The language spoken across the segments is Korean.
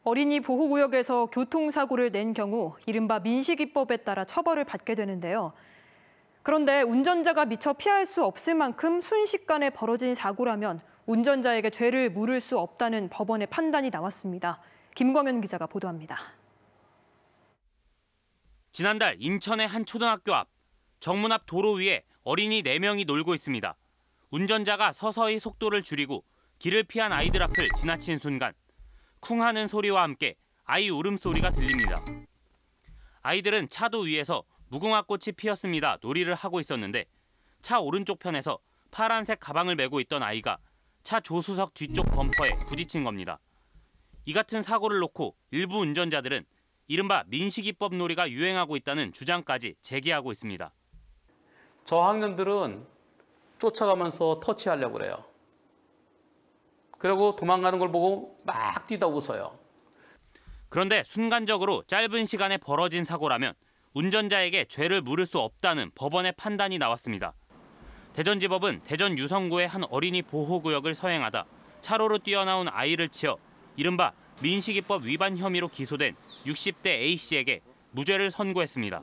어린이 보호구역에서 교통사고를 낸 경우 이른바 민식이법에 따라 처벌을 받게 되는데요. 그런데 운전자가 미처 피할 수 없을 만큼 순식간에 벌어진 사고라면 운전자에게 죄를 물을 수 없다는 법원의 판단이 나왔습니다. 김광현 기자가 보도합니다. 지난달 인천의 한 초등학교 앞 정문 앞 도로 위에 어린이 4명이 놀고 있습니다. 운전자가 서서히 속도를 줄이고 길을 피한 아이들 앞을 지나친 순간 쿵 하는 소리와 함께 아이 울음소리가 들립니다. 아이들은 차도 위에서 무궁화꽃이 피었습니다 놀이를 하고 있었는데 차 오른쪽 편에서 파란색 가방을 메고 있던 아이가 차 조수석 뒤쪽 범퍼에 부딪힌 겁니다. 이 같은 사고를 놓고 일부 운전자들은 이른바 민식이법 놀이가 유행하고 있다는 주장까지 제기하고 있습니다. 저학년들은 쫓아가면서 터치하려고 그래요. 그리고 도망가는 걸 보고 막 뛰다 웃어요. 그런데 순간적으로 짧은 시간에 벌어진 사고라면 운전자에게 죄를 물을 수 없다는 법원의 판단이 나왔습니다. 대전지법은 대전 유성구의 한 어린이 보호구역을 서행하다 차로로 뛰어나온 아이를 치어 이른바 민식이법 위반 혐의로 기소된 60대 A씨에게 무죄를 선고했습니다.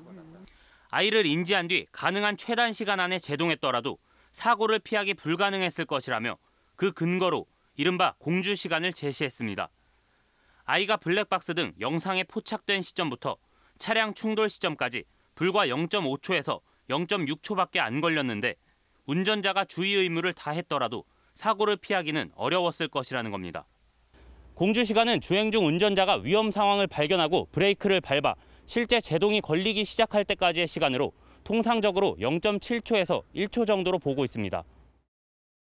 아이를 인지한 뒤 가능한 최단 시간 안에 제동했더라도 사고를 피하기 불가능했을 것이라며 그 근거로 이른바 공주 시간을 제시했습니다. 아이가 블랙박스 등 영상에 포착된 시점부터 차량 충돌 시점까지 불과 0.5초에서 0.6초밖에 안 걸렸는데 운전자가 주의 의무를 다했더라도 사고를 피하기는 어려웠을 것이라는 겁니다. 공주 시간은 주행 중 운전자가 위험 상황을 발견하고 브레이크를 밟아 실제 제동이 걸리기 시작할 때까지의 시간으로 통상적으로 0.7초에서 1초 정도로 보고 있습니다.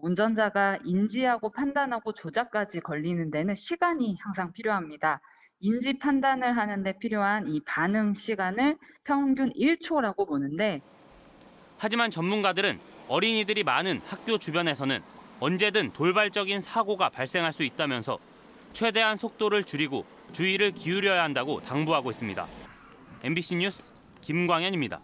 운전자가 인지하고 판단하고 조작까지 걸리는 데는 시간이 항상 필요합니다. 인지 판단을 하는 데 필요한 이 반응 시간을 평균 1초라고 보는데 하지만 전문가들은 어린이들이 많은 학교 주변에서는 언제든 돌발적인 사고가 발생할 수 있다면서 최대한 속도를 줄이고 주의를 기울여야 한다고 당부하고 있습니다. MBC 뉴스 김광현입니다.